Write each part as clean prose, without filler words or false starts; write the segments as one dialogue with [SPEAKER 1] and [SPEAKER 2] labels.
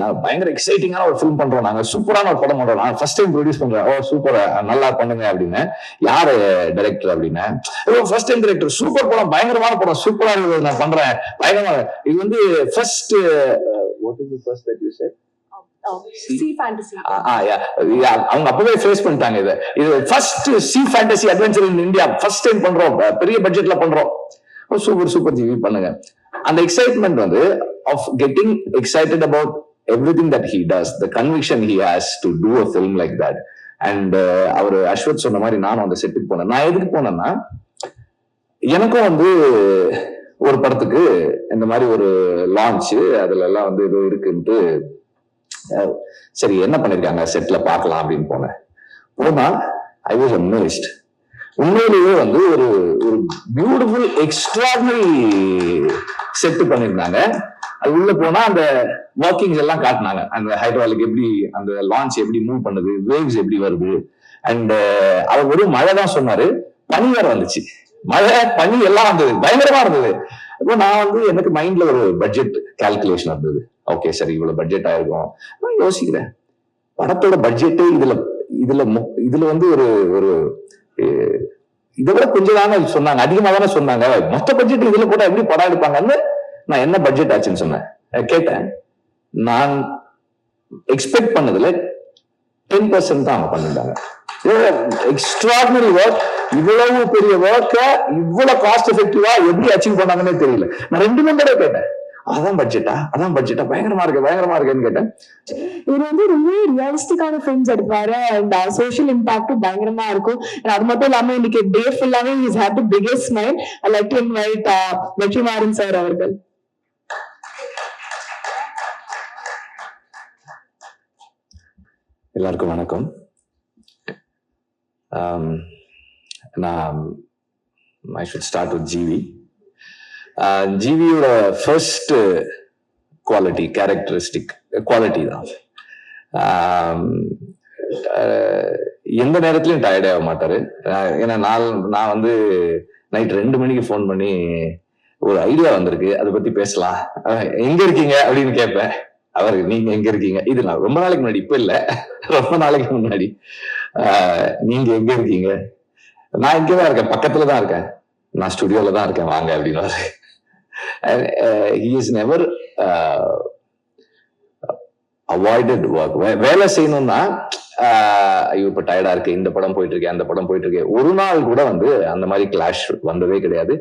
[SPEAKER 1] நான் பயங்கர எக்ஸைட்டிங்கான ஒரு ஃபிலிம் பண்றோம், நாங்க சூப்பரான ஒரு படம் பண்றோம், நான் ஃபர்ஸ்ட் டைம் ப்ரொடியூஸ் பண்றேன், ஓ சூப்பர் நல்லா பண்ணுங்க அப்படின்னு. யாரு டைரக்டர் அப்படின்னு, ஃபர்ஸ்ட் டைம் டைரக்டர், சூப்பர் படம், பயங்கரமான படம், சூப்பரா இருக்குது, நான் பண்றேன் பயங்கரமா. இது வந்து first what is the first that you said?
[SPEAKER 2] C fantasy.
[SPEAKER 1] அவங்க அப்பவே ஃபேஸ் பண்ணிட்டாங்க. இது first C fantasy adventure in India, first time பண்றோம், பெரிய பட்ஜெட்ல பண்றோம், சூப்பர் சூப்பர் ஜிவி பண்ணுங்க. அந்த எக்ஸைட்மெண்ட் வந்து of getting excited about everything that he does, the conviction he has to do a film like that. And அவர் அஸ்வத் சொன்ன மாதிரி நானும் அந்த செட்டுக்கு போனேன். நான் எதுக்கு போனேன்னா, எனக்கும் வந்து ஒரு படத்துக்கு இந்த மாதிரி ஒரு லான்ச், அதுல எல்லாம் வந்து ஏதோ இருக்குன்ட்டு, சரி என்ன பண்ணிருக்காங்க செட்ல பார்க்கலாம் அப்படின்னு போனேன். போனா ஐ வாஸ் அமேஸ்ட். உண்மையிலேயே வந்து ஒரு ஒரு பியூட்டிஃபுல் எக்ஸ்ட்ராடனரி செட் பண்ணிருந்தாங்க. அது உள்ள போனா அந்த ஒர்க்கிங்ஸ் எல்லாம் காட்டினாங்க, அந்த ஹைட்ராலிக் எப்படி, அந்த லான்ச் எப்படி மூவ் பண்ணுது, வேவ்ஸ் எப்படி வருது. அண்ட் அவர் ஒரு மழை தான் சொன்னாரு, பனி வேற வந்துச்சு, மழை பனி எல்லாம் வந்தது, பயங்கரமா இருந்தது. இப்போ நான் வந்து எனக்கு மைண்ட்ல ஒரு பட்ஜெட் கால்குலேஷன் இருந்தது. ஓகே சரி இவ்வளவு பட்ஜெட் ஆயிருக்கும். நான் யோசிக்கிறேன், படத்தோட பட்ஜெட்டு இதுல இதுல இதுல வந்து ஒரு ஒரு இதை விட கொஞ்சம் தானே சொன்னாங்க, அதிகமா தானே சொன்னாங்க, மொத்த பட்ஜெட் இதுல போட்டா எப்படி படம் எடுப்பாங்கன்னு நான் என்ன பட்ஜெட் ஆச்சுன்னு சொன்னேன், கேட்டேன். நான் எக்ஸ்பெக்ட் பண்ணதுல 10% தான் அவங்க பண்ணிருந்தாங்க. எக்ஸ்ட்ராடினரி ஒர்க், இவ்வளவு பெரிய ஒர்க்க இவ்வளவு காஸ்ட் எஃபெக்டிவா எப்படி அச்சீவ் பண்ணாங்கன்னே தெரியல. நான் 2 தடவை கேட்டேன், அதான் பட்ஜெட்டா பயங்கரமா இருக்குன்னு கேட்டேன்.
[SPEAKER 2] இவர் வந்து ரொம்ப ரியலிஸ்டிக்கான ஃபிலிம்ஸ் எடுப்பாரு அண்ட் சோஷியல் இம்பாக்டும் பயங்கரமா இருக்கும். அது மட்டும் இல்லாம இன்னைக்கு டே ஃபுல்லாவே his had the biggest smile. I like to invite Vetrimaaran sir அவர்கள்.
[SPEAKER 1] எல்லாருக்கும் வணக்கம். நான் I should start with GV. ஜிவியோட ஃபர்ஸ்ட் குவாலிட்டி, கேரக்டரிஸ்டிக் குவாலிட்டி தான், எந்த நேரத்திலையும் டயர்ட் ஆக மாட்டாரு. ஏன்னா நான் வந்து நைட் 2 மணிக்கு ஃபோன் பண்ணி ஒரு ஐடியா வந்திருக்கு, அதை பத்தி பேசலாம், எங்க இருக்கீங்க அப்படின்னு கேட்பேன். அவர் நீங்க எங்க இருக்கீங்க, இது நான் ரொம்ப நாளைக்கு முன்னாடி, இப்ப இல்ல ரொம்ப நாளைக்கு முன்னாடி, நீங்க எங்க இருக்கீங்க, நான் இங்கதான் இருக்கேன், பக்கத்துலதான் இருக்கேன், நான் ஸ்டுடியோல தான் இருக்கேன், வாங்க அப்படின்னு. he is never avoided work. வேலை செய்யணும்னா ஐயோ இப்ப டயர்டா இருக்கு, இந்த படம் போயிட்டு இருக்கேன், அந்த படம் போயிட்டு இருக்கேன், ஒரு நாள் கூட வந்து அந்த மாதிரி கிளாஷ் வந்ததே கிடையாது.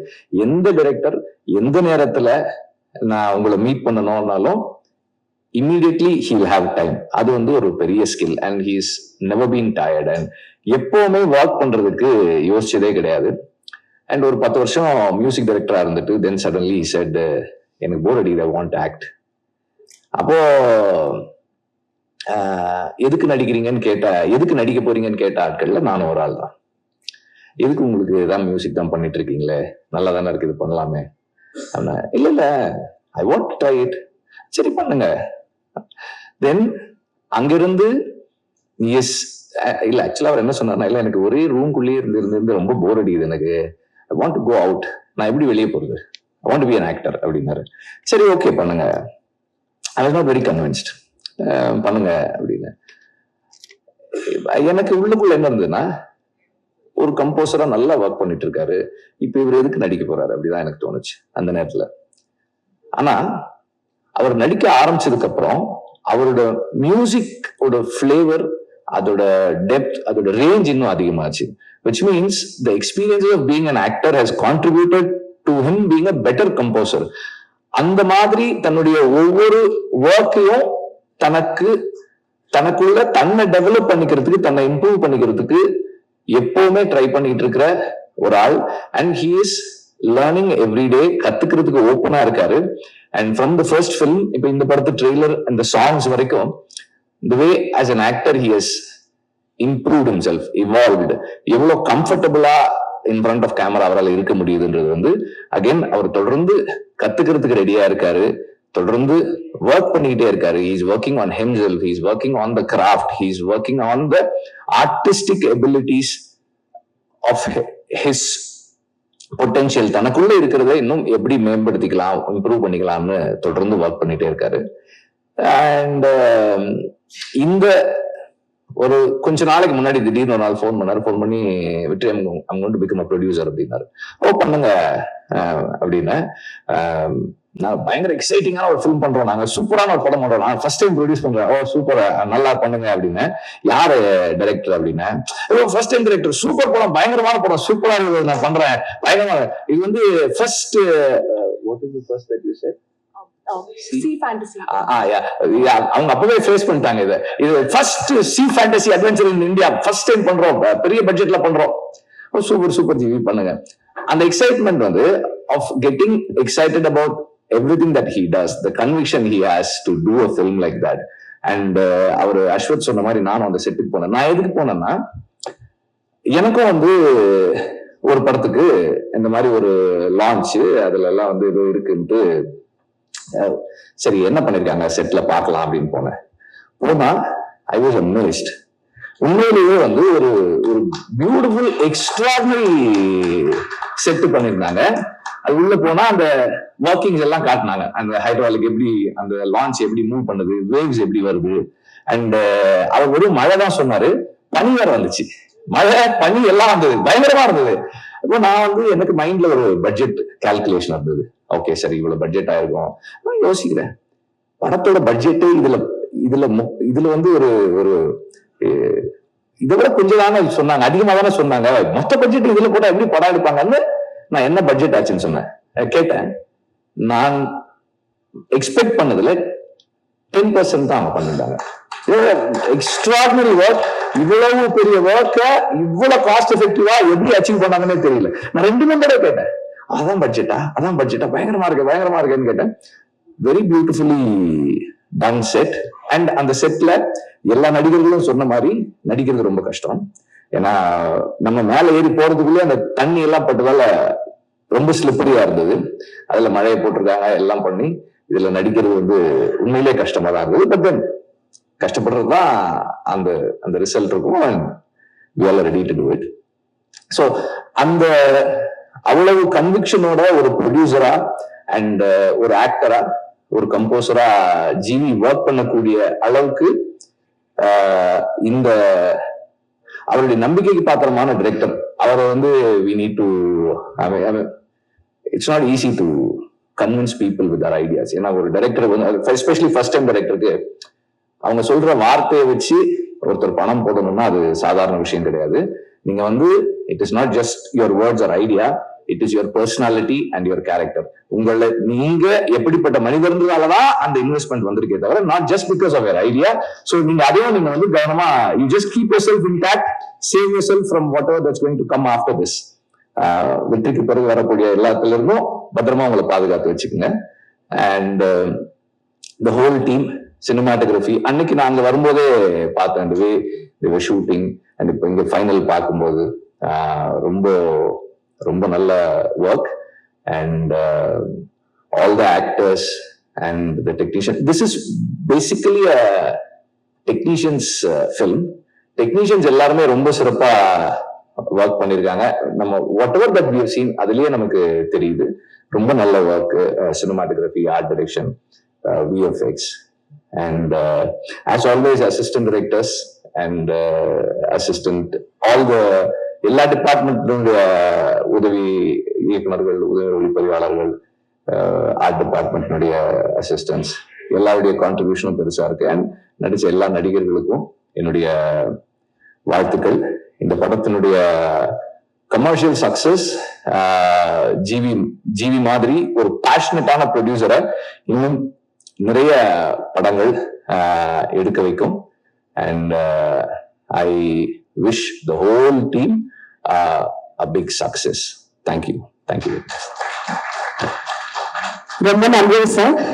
[SPEAKER 1] எந்த டைரக்டர் எந்த நேரத்துல நான் உங்களை மீட் பண்ணணும்னாலும் immediately he'll have time. அது வந்து ஒரு பெரிய skill. and he's never been tired and எப்பவுமே ஒர்க் பண்றதுக்கு யோசிச்சதே கிடையாது. அண்ட் ஒரு 10 வருஷம் மியூசிக் டைரக்டரா இருந்துட்டு தென் சடன்லி he said எனக்கு போர் அடிக்குது, I want to act. அப்போ எதுக்கு நடிக்கிறீங்கன்னு கேட்ட, எதுக்கு நடிக்க போறீங்கன்னு கேட்ட ஆட்கள்ல நானும் ஒரு ஆள் தான். எதுக்கு உங்களுக்கு ஏதாவது மியூசிக் தான் பண்ணிட்டு இருக்கீங்களே, நல்லா தானே இருக்கு, இது பண்ணலாமே. இல்ல ஐ வாண்ட் டு ட்ரை இட். சரி பண்ணுங்க. தென் அங்கிருந்து எஸ் இல்ல ஆக்சுவலா அவர் என்ன சொன்னார்னா, இல்ல எனக்கு ஒரே ரூம்குள்ளேயே இருந்து ரொம்ப போர் அடிக்குது, எனக்கு I want to go out, நான் எப்படி வெளியே போறது, I want to be an actor அப்படின்னாரு. சரி ஓகே பண்ணுங்க. I was not very convinced, பண்ணுங்க அப்படின்னு. எனக்கு உள்ளுக்குள்ள என்ன இருந்ததுன்னா, ஒரு கம்போசரா நல்லா ஒர்க் பண்ணிட்டு இருக்காரு, இப்ப இவர் எதுக்கு நடிக்க போறாரு அப்படிதான் எனக்கு தோணுச்சு அந்த நேரத்துல. ஆனா அவர் நடிக்க ஆரம்பிச்சதுக்கு அப்புறம் அவரோட மியூசிக்கோட ஃபிளேவர், அதோட டெப்த், அதோட ரேஞ்ச் இன்னும் அதிகமாச்சு. which means the experience of being an actor has contributed to him being a better composer. அந்த மாதிரி தன்னுடைய ஒவ்வொரு ஒர்க்கையும் தனக்குள்ள தன்னை டெவலப் பண்ணிக்கிறதுக்கு, தன்னை இம்ப்ரூவ் பண்ணிக்கிறதுக்கு எப்பவுமே ட்ரை பண்ணிட்டு இருக்கிற ஒரு ஆள். And he is learning everyday, கத்துக்கிறதுக்கு ஓப்பனா இருக்காரு. And from the first film, இப்ப இந்த படத்து ட்ரெய்லர், இந்த சாங்ஸ் வரைக்கும், the way as an actor he has improved himself, evolved. எவ்வளவு கம்ஃபர்டபுளா இன் ஃப்ரண்ட் ஆஃப் கேமரா அவரால் இருக்க முடியுதுன்றது வந்து அகைன் அவர் தொடர்ந்து கத்துக்கிறதுக்கு ரெடியா இருக்காரு, தொடர்ந்து ஒர்க் பண்ணிக்கிட்டே இருக்காரு. he is working on himself, he is working on the craft, he is working on the artistic abilities of his potential. தனக்குள்ள இருக்கிறத இன்னும் எப்படி மேம்படுத்திக்கலாம், இம்ப்ரூவ் பண்ணிக்கலாம்னு தொடர்ந்து ஒர்க் பண்ணிட்டே இருக்காரு. அண்ட் இந்த ஒரு கொஞ்ச நாளைக்கு முன்னாடி திடீர்னு ஒரு நாள் ஃபோன் பண்ணி விட்டு அவங்க வந்து பிகம் ப்ரொடியூசர் அப்படின்னாரு. ஓ பண்ணுங்க அப்படின்னு. நான் பயங்கர எக்ஸைட்டிங்கான ஒரு ஃபிலிம் பண்றோம், நாங்க சூப்பரான ஒரு படம் பண்றோம், நான் ஃபர்ஸ்ட் டைம் ப்ரொடியூஸ் பண்றேன். ஓ சூப்பர், நல்லா பண்ணுங்க அப்படின்னு. யாரு டைரக்டர் அப்படின்னு. ஃபர்ஸ்ட் டைம் டைரக்டர், சூப்பர் படம், பயங்கரமான படம், சூப்பரா இருக்குது, நான் பண்றேன், பயங்கரமா. இது வந்து first what is the first that you said?
[SPEAKER 2] Sea fantasy.
[SPEAKER 1] அவங்க அப்பவே ஃபேஸ் பண்ணிட்டாங்க. இது first C fantasy adventure in India, first time பண்றோம், பெரிய பட்ஜெட்ல பண்றோம். சூப்பர் ஜிவி பண்ணுங்க. அந்த எக்ஸைட்மெண்ட் வந்து of getting excited about everything that he does, the conviction he has to do a film like that. And அவர் அஸ்வத் சொன்ன மாதிரி நானும் அந்த செட்டுக்கு போனேன். நான் எதுக்கு போனேன்னா, எனக்கும் வந்து ஒரு படத்துக்கு இந்த மாதிரி ஒரு லான்ச், அதுல எல்லாம் வந்து இது இருக்குன்ட்டு, சரி என்ன பண்ணிருக்காங்க செட்ல பார்க்கலாம் அப்படின்னு போனா ஐ வாஸ் அமேஸ்ட். உண்மையிலேயே வந்து ஒரு பியூட்டிஃபுல் எக்ஸ்ட்ராடினரி செட் பண்ணிருந்தாங்க. அது உள்ள போனா அந்த ஒர்க்கிங்ஸ் எல்லாம் காட்டினாங்க, அந்த ஹைட்ராலிக் எப்படி, அந்த லான்ச் எப்படி மூவ் பண்ணுது, வேவ்ஸ் எப்படி வருது. அண்ட் அவர் வெறும் மழை தான் சொன்னாரு, பனி வேற வந்துச்சு, மழை பனி எல்லாம் வந்தது, பயங்கரமா இருந்தது. அப்போ நான் வந்து எனக்கு மைண்ட்ல ஒரு பட்ஜெட் கால்குலேஷன் இருந்தது. ஓகே சரி இவ்வளவு பட்ஜெட் ஆயிருக்கும். நான் யோசிக்கிறேன், படத்தோட பட்ஜெட்டு இதுல வந்து ஒரு இதை விட கொஞ்சம் தானே சொன்னாங்க, அதிகமா தானே சொன்னாங்க, மொத்த பட்ஜெட் இதுல கூட எப்படி படம் எடுப்பாங்கன்னு நான் என்ன பட்ஜெட் ஆச்சுன்னு சொன்னேன், கேட்டேன். நான் எக்ஸ்பெக்ட் பண்ணதுல 10% தான் அவங்க பண்ணிருந்தாங்க. எக்ஸ்ட்ராடினரி ஒர்க், இவ்வளவு பெரிய ஒர்க்க இவ்வளவு காஸ்ட் எஃபெக்டிவா எப்படி அச்சீவ் பண்ணாங்கன்னே தெரியல. நான் 2 மணி கேட்டேன், அதான் பட்ஜெட்டா, பயங்கரமா இருக்குன்னு கேட்டேன். Very beautifully done set. And அந்த செட்ல எல்லா நடிகர்களும் சொன்ன மாதிரி நடிக்கிறது ரொம்ப கஷ்டம். ஏன்னா நம்ம மேல ஏறி போறதுக்குள்ளே அந்த தண்ணி எல்லாம் பட்டதால ரொம்ப ஸ்லிப்பரியா இருந்தது. அதுல மழையை போட்டிருக்காங்க, எல்லாம் பண்ணி இதுல நடிக்கிறது வந்து உண்மையிலே கஷ்டமா தான் இருந்தது. பட் தென் கஷ்டப்படுறதுதான் அந்த ரிசல்ட் இருக்கும். And we all are ready to do it. So அந்த அவ்வளவு கன்விக்ஷனோட ஒரு ப்ரொடியூசரா அண்ட் ஒரு ஆக்டரா ஒரு கம்போசரா ஜிவி ஒர்க் பண்ணக்கூடிய அளவுக்கு இந்த அவருடைய நம்பிக்கைக்கு பாத்திரமான டைரக்டர். அவரை வந்து we need to, it's not easy to convince people with their ideas. ஏன்னா ஒரு டைரக்டர் வந்து எஸ்பெஷலி ஃபர்ஸ்ட் டைம் டைரக்டருக்கு அவங்க சொல்ற வார்த்தையை வச்சு ஒருத்தர் பணம் போடணும்னா அது சாதாரண விஷயம் கிடையாது. நீங்க வந்து it is not just your words or idea, it is your personality and your character. உங்களை நீங்க எப்படிப்பட்ட மனிதர்ன்றதாலதான் அந்த இன்வெஸ்ட்மெண்ட் வந்திருக்கே தவிர not just because of your idea. So நீங்க அதையும் நீங்க வந்து கவனமா, you just keep yourself intact, save yourself from whatever that's going to come after this. வெற்றிக்கு பிறகு வரக்கூடிய எல்லாத்துல இருந்தும் பத்திரமா உங்களை பாதுகாத்து வச்சுக்கோங்க. And the whole team, cinematography, அன்னைக்கு நான் அங்க வரும்போதே பார்த்தேன் அந்த வே ஷூட்டிங். அண்ட் இப்போ இங்க ஃபைனல் பார்க்கும்போது ரொம்ப ரொம்ப நல்ல work. And all the actors and the technician, this is basically a technicians film. Technicians எல்லாருமே ரொம்ப சிறப்பா ஒர்க் பண்ணிருக்காங்க. நம்ம whatever that we have seen அதுலயே நமக்கு தெரியுது. ரொம்ப நல்ல work, cinematography, art direction, VFX. And as always, assistant directors and assistant, all the எல்லா டிபார்ட்மெண்ட்லுடைய உதவி இயக்குநர்கள், உதவி ஒளிப்பதிவாளர்கள், ஆர்ட் டிபார்ட்மெண்ட்னுடைய அசிஸ்டன்ஸ், எல்லாருடைய கான்ட்ரிபியூஷனும் பெருசா இருக்கு. அண்ட் நடிச்ச எல்லா நடிகர்களுக்கும் என்னுடைய வாழ்த்துக்கள். இந்த படத்தினுடைய கமர்ஷியல் சக்சஸ் ஜிவி மாதிரி ஒரு பேஷனட்டான ப்ரொடியூசரை இன்னும் நிறைய படங்கள் எடுக்க வைக்கும். And I wish the whole team a big success. Thank you.
[SPEAKER 2] ரொம்ப நன்றி சார்.